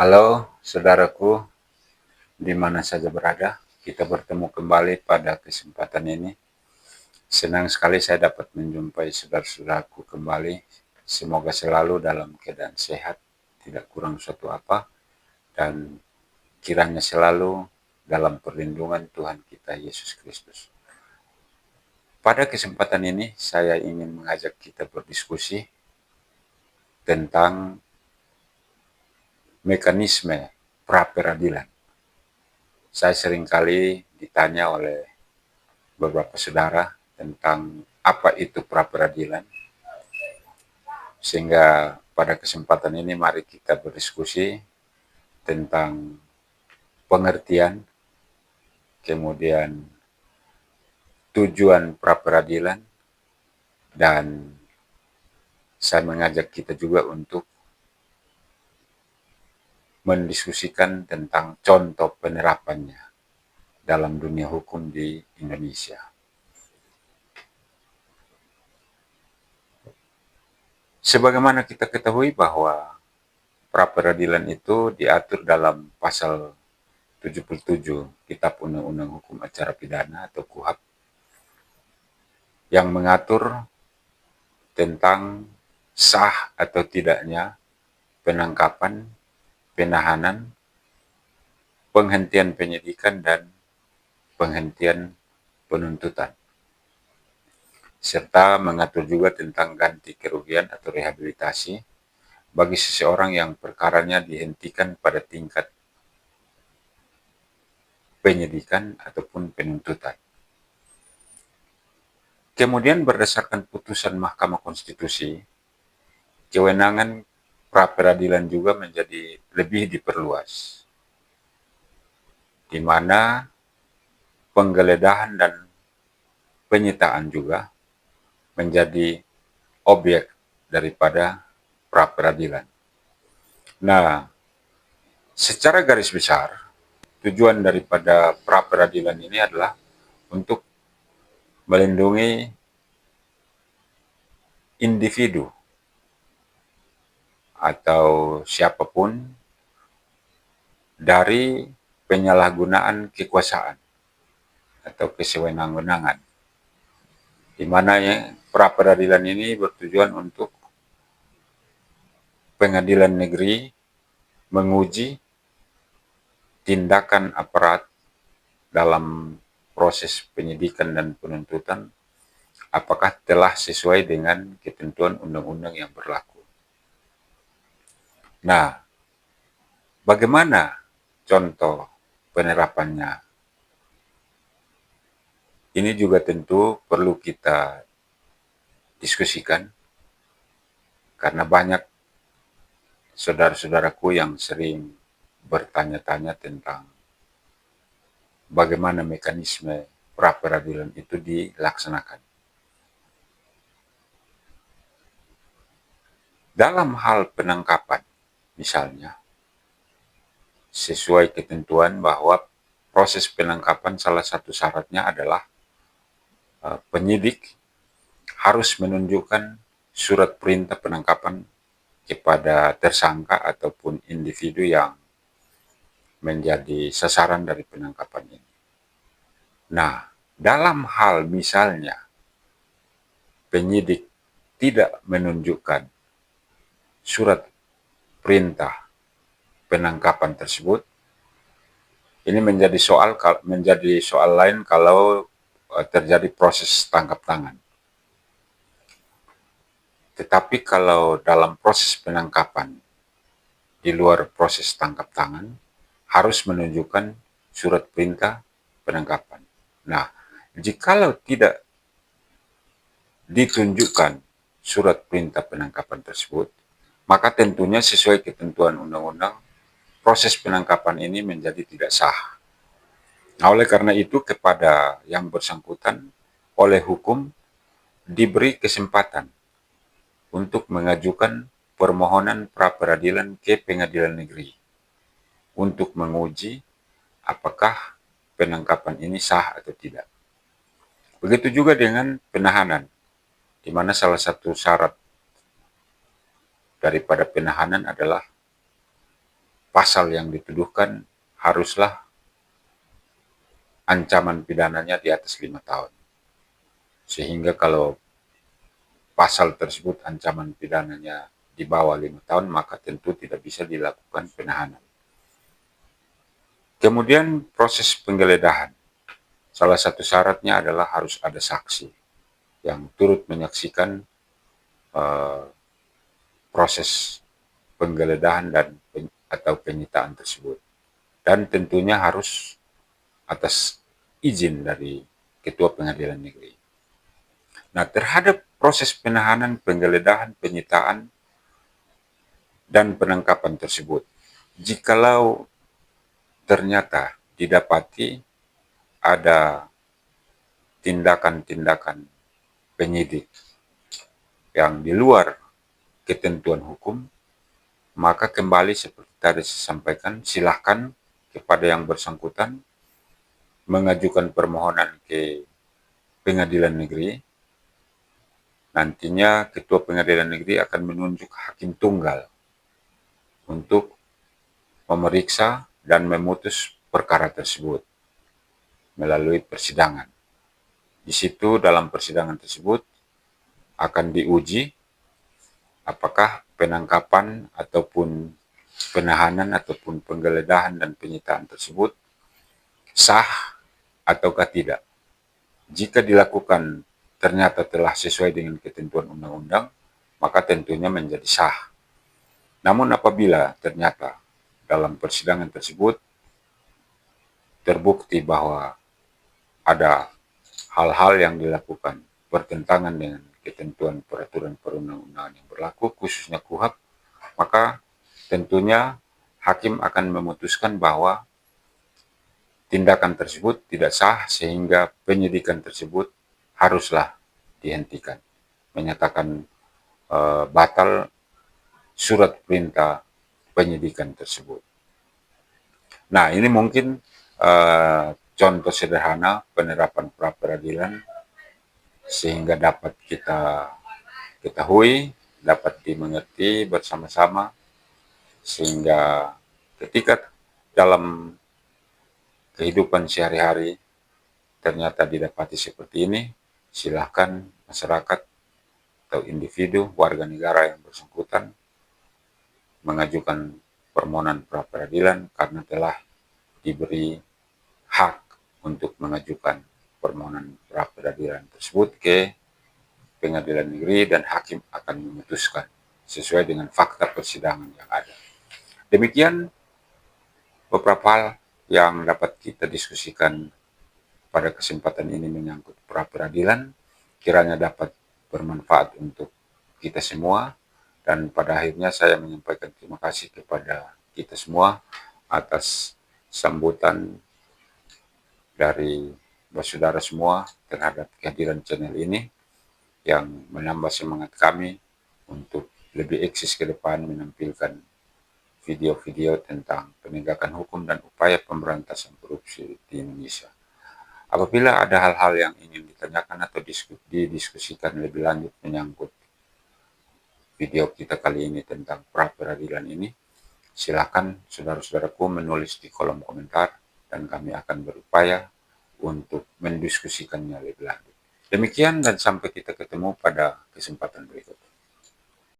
Halo, saudaraku, di mana saja berada, kita bertemu kembali pada kesempatan ini. Senang sekali saya dapat menjumpai saudara-saudaraku kembali. Semoga selalu dalam keadaan sehat, tidak kurang suatu apa, dan kiranya selalu dalam perlindungan Tuhan kita Yesus Kristus. Pada kesempatan ini, saya ingin mengajak kita berdiskusi tentang mekanisme pra-peradilan. Saya seringkali ditanya oleh beberapa saudara tentang apa itu pra-peradilan. Sehingga pada kesempatan ini mari kita berdiskusi tentang pengertian, kemudian tujuan pra-peradilan, dan saya mengajak kita juga untuk mendiskusikan tentang contoh penerapannya dalam dunia hukum di Indonesia. Sebagaimana kita ketahui bahwa pra-peradilan itu diatur dalam pasal 77 Kitab Undang-Undang Hukum Acara Pidana atau KUHP yang mengatur tentang sah atau tidaknya penangkapan, penahanan, penghentian penyidikan, dan penghentian penuntutan. Serta mengatur juga tentang ganti kerugian atau rehabilitasi bagi seseorang yang perkaranya dihentikan pada tingkat penyidikan ataupun penuntutan. Kemudian berdasarkan putusan Mahkamah Konstitusi, kewenangan pra-peradilan juga menjadi lebih diperluas, di mana penggeledahan dan penyitaan juga menjadi objek daripada pra-peradilan. Nah, secara garis besar, tujuan daripada pra-peradilan ini adalah untuk melindungi individu atau siapapun dari penyalahgunaan kekuasaan atau kesewenang-wenangan, di mana pra-peradilan ini bertujuan untuk pengadilan negeri menguji tindakan aparat dalam proses penyidikan dan penuntutan apakah telah sesuai dengan ketentuan undang-undang yang berlaku. Nah, bagaimana contoh penerapannya? Ini juga tentu perlu kita diskusikan, karena banyak saudara-saudaraku yang sering bertanya-tanya tentang bagaimana mekanisme pra-peradilan itu dilaksanakan. Dalam hal penangkapan, misalnya, sesuai ketentuan bahwa proses penangkapan salah satu syaratnya adalah penyidik harus menunjukkan surat perintah penangkapan kepada tersangka ataupun individu yang menjadi sasaran dari penangkapan ini. Nah, dalam hal misalnya penyidik tidak menunjukkan surat perintah penangkapan tersebut, ini menjadi soal lain kalau terjadi proses tangkap tangan. Tetapi kalau dalam proses penangkapan di luar proses tangkap tangan, harus menunjukkan surat perintah penangkapan. Nah, jikalau tidak ditunjukkan surat perintah penangkapan tersebut, maka tentunya sesuai ketentuan undang-undang, proses penangkapan ini menjadi tidak sah. Nah, oleh karena itu kepada yang bersangkutan oleh hukum diberi kesempatan untuk mengajukan permohonan pra-peradilan ke pengadilan negeri untuk menguji apakah penangkapan ini sah atau tidak. Begitu juga dengan penahanan, di mana salah satu syarat daripada penahanan adalah pasal yang dituduhkan haruslah ancaman pidananya di atas 5 tahun. Sehingga kalau pasal tersebut ancaman pidananya di bawah 5 tahun, maka tentu tidak bisa dilakukan penahanan. Kemudian proses penggeledahan. Salah satu syaratnya adalah harus ada saksi yang turut menyaksikan proses penggeledahan atau penyitaan tersebut. Dan tentunya harus atas izin dari Ketua Pengadilan Negeri. Nah, terhadap proses penahanan, penggeledahan, penyitaan, dan penangkapan tersebut, jikalau ternyata didapati ada tindakan-tindakan penyidik yang di luar ketentuan hukum, maka kembali seperti tadi saya sampaikan, silahkan kepada yang bersangkutan mengajukan permohonan ke Pengadilan Negeri. Nantinya Ketua Pengadilan Negeri akan menunjuk hakim tunggal untuk memeriksa dan memutus perkara tersebut melalui persidangan. Di situ dalam persidangan tersebut akan diuji apakah penangkapan ataupun penahanan ataupun penggeledahan dan penyitaan tersebut sah ataukah tidak. Jika dilakukan ternyata telah sesuai dengan ketentuan undang-undang, maka tentunya menjadi sah. Namun apabila ternyata dalam persidangan tersebut terbukti bahwa ada hal-hal yang dilakukan bertentangan dengan ketentuan peraturan perundang-undangan yang berlaku, khususnya KUHP, maka tentunya hakim akan memutuskan bahwa tindakan tersebut tidak sah sehingga penyidikan tersebut haruslah dihentikan. Menyatakan batal surat perintah penyidikan tersebut. Nah, ini mungkin contoh sederhana penerapan pra-peradilan sehingga dapat kita ketahui, dapat dimengerti bersama-sama, sehingga ketika dalam kehidupan sehari-hari ternyata didapati seperti ini, silahkan masyarakat atau individu warga negara yang bersangkutan mengajukan permohonan pra-peradilan karena telah diberi hak untuk mengajukan permohonan pra-peradilan tersebut ke Pengadilan Negeri dan hakim akan memutuskan sesuai dengan fakta persidangan yang ada. Demikian beberapa hal yang dapat kita diskusikan pada kesempatan ini menyangkut pra-peradilan, kiranya dapat bermanfaat untuk kita semua, dan pada akhirnya saya menyampaikan terima kasih kepada kita semua atas sambutan dari saudara semua terhadap kehadiran channel ini yang menambah semangat kami untuk lebih eksis ke depan menampilkan video-video tentang penegakan hukum dan upaya pemberantasan korupsi di Indonesia. Apabila ada hal-hal yang ingin ditanyakan atau didiskusikan lebih lanjut menyangkut video kita kali ini tentang pra-peradilan ini, silakan saudara-saudaraku menulis di kolom komentar dan kami akan berupaya untuk mendiskusikannya lebih lanjut. Demikian dan sampai kita ketemu pada kesempatan berikutnya.